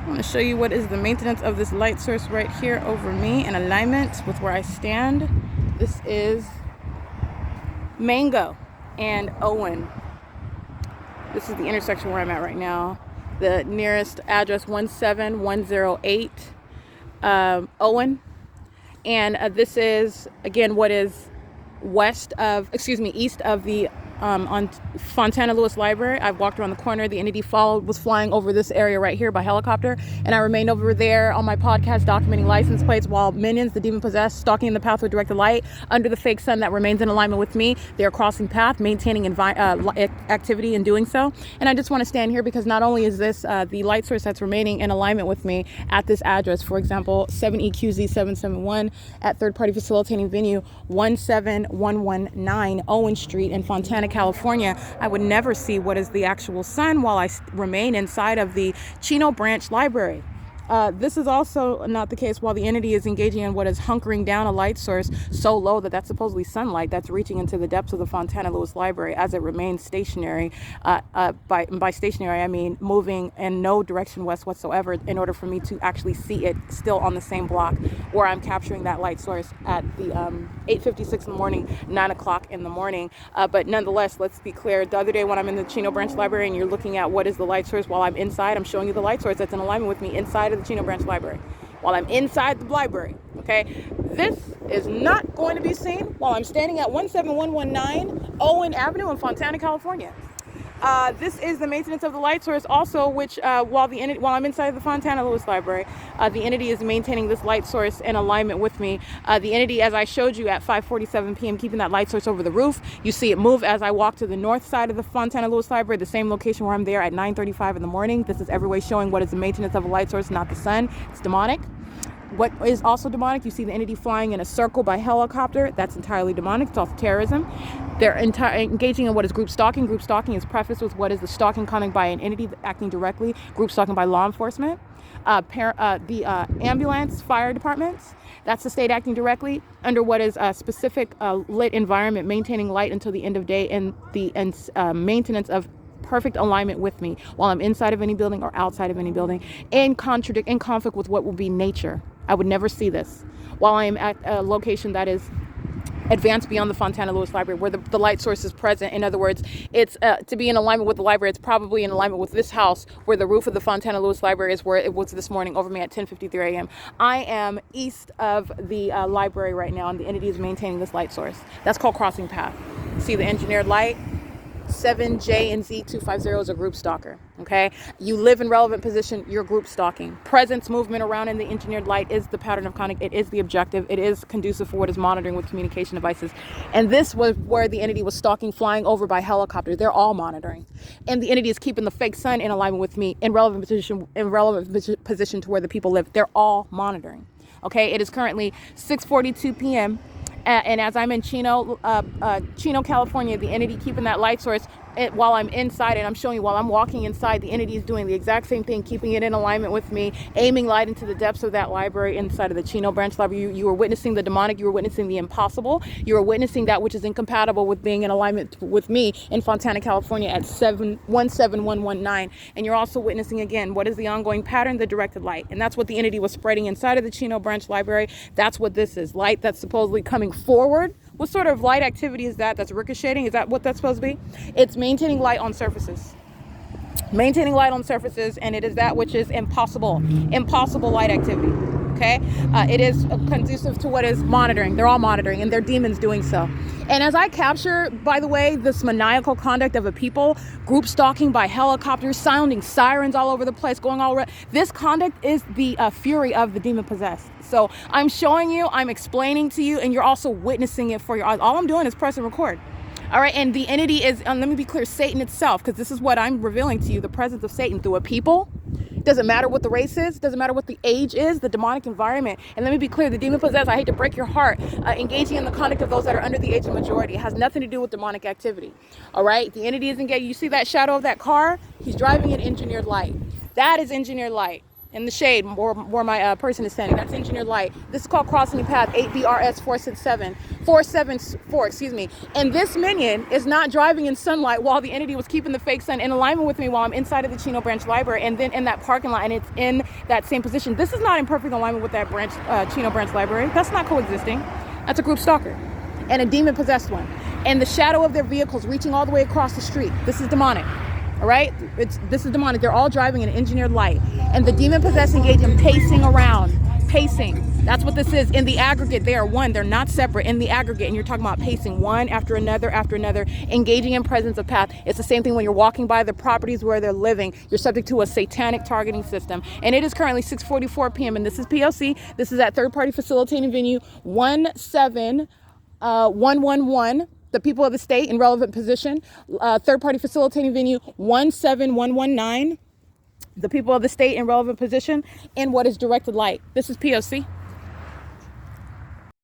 I want to show you what is the maintenance of this light source right here over me in alignment with where I stand. This is Mango and Owen. This is the intersection where I'm at right now. The nearest address 17108 Owen. And this is, again, what is east of the on Fontana Lewis Library. I've walked around the corner. The entity was flying over this area right here by helicopter, and I remained over there on my podcast documenting license plates while minions, the demon possessed, stalking in the path with directed light under the fake sun that remains in alignment with me. They are crossing path, maintaining activity in doing so. And I just want to stand here because not only is this the light source that's remaining in alignment with me at this address, for example, 7EQZ771 at third party facilitating venue 17119 Owen Street in Fontana, California, I would never see what is the actual sun while I remain inside of the Chino Branch Library. This is also not the case while the entity is engaging in what is hunkering down a light source so low that that's supposedly sunlight that's reaching into the depths of the Fontana Lewis Library as it remains stationary. By stationary, I mean moving in no direction west whatsoever in order for me to actually see it still on the same block where I'm capturing that light source at the 8:56 in the morning, 9 o'clock in the morning. But nonetheless, let's be clear. The other day when I'm in the Chino Branch Library and you're looking at what is the light source while I'm inside, I'm showing you the light source that's in alignment with me inside of the Chino Branch Library while I'm inside the library. Okay, this is not going to be seen while I'm standing at 17119 Owen Avenue in Fontana, California. This is the maintenance of the light source also, which while I'm inside the Fontana Lewis Library, the entity is maintaining this light source in alignment with me. The entity, as I showed you at 5:47 p.m., keeping that light source over the roof. You see it move as I walk to the north side of the Fontana Lewis Library, the same location where I'm there at 9:35 in the morning. This is every way showing what is the maintenance of a light source, not the sun. It's demonic. What is also demonic, you see the entity flying in a circle by helicopter. That's entirely demonic. It's also terrorism. They're engaging in what is group stalking. Group stalking is prefaced with what is the stalking conduct by an entity acting directly. Group stalking by law enforcement. The ambulance, fire departments. That's the state acting directly under what is a specific lit environment, maintaining light until the end of day, and the maintenance of perfect alignment with me while I'm inside of any building or outside of any building, in conflict with what will be nature. I would never see this while I am at a location that is advanced beyond the Fontana Lewis Library, where the light source is present. In other words, it's to be in alignment with the library, it's probably in alignment with this house where the roof of the Fontana Lewis Library is, where it was this morning over me at 10:53 a.m. I am east of the library right now, and the entity is maintaining this light source. That's called crossing path. See the engineered light? 7J and Z250 is a group stalker. Okay, you live in relevant position, you're group stalking. Presence, movement around in the engineered light is the pattern of conduct. It is the objective. It is conducive for what is monitoring with communication devices. And this was where the entity was stalking, flying over by helicopter. They're all monitoring, and the entity is keeping the fake sun in alignment with me in relevant position to where the people live. They're all monitoring. Okay, it is currently 6:42 p.m. And as I'm in Chino, California, the entity keeping that light source while I'm inside, and I'm showing you while I'm walking inside, the entity is doing the exact same thing, keeping it in alignment with me, aiming light into the depths of that library inside of the Chino Branch Library. You are witnessing the demonic, you are witnessing the impossible, you are witnessing that which is incompatible with being in alignment with me in Fontana, California at 17119. And you're also witnessing, again, what is the ongoing pattern, the directed light. And that's what the entity was spreading inside of the Chino Branch Library. That's what this is, light that's supposedly coming forward. What sort of light activity is that? That's ricocheting? Is that what that's supposed to be? It's maintaining light on surfaces. Maintaining light on surfaces, and it is that which is impossible light activity. Okay? It is conducive to what is monitoring. They're all monitoring, and they're demons doing so. And as I capture, by the way, this maniacal conduct of a people, group stalking by helicopters, sounding sirens all over the place, going all around, this conduct is the fury of the demon possessed. So I'm showing you, I'm explaining to you, and you're also witnessing it for your eyes. All I'm doing is press and record. All right, and the entity is, let me be clear, Satan itself, because this is what I'm revealing to you, the presence of Satan through a people. Doesn't matter what the race is, doesn't matter what the age is, the demonic environment. And let me be clear, the demon possessed, I hate to break your heart, engaging in the conduct of those that are under the age of majority. It has nothing to do with demonic activity. All right, the entity is engaged. You see that shadow of that car? He's driving an engineered light. That is engineered light. in the shade where my person is standing. That's engineered light. This is called crossing path 8BRS 474, excuse me. And this minion is not driving in sunlight while the entity was keeping the fake sun in alignment with me while I'm inside of the Chino Branch Library and then in that parking lot, and it's in that same position. This is not in perfect alignment with that Chino Branch Library. That's not coexisting. That's a group stalker and a demon possessed one. And the shadow of their vehicles reaching all the way across the street. This is demonic. All right, this is demonic. They're all driving in engineered light, and the demon possessed engage in pacing around. Pacing. That's what this is. In the aggregate, they are one. They're not separate. In the aggregate, and you're talking about pacing one after another, engaging in presence of path. It's the same thing when you're walking by the properties where they're living. You're subject to a satanic targeting system. And it is currently 6:44 p.m. and this is P.O.C. This is at third-party facilitating venue 17111. The people of the state in relevant position, third-party facilitating venue 17119. The people of the state in relevant position in what is directed light. This is POC.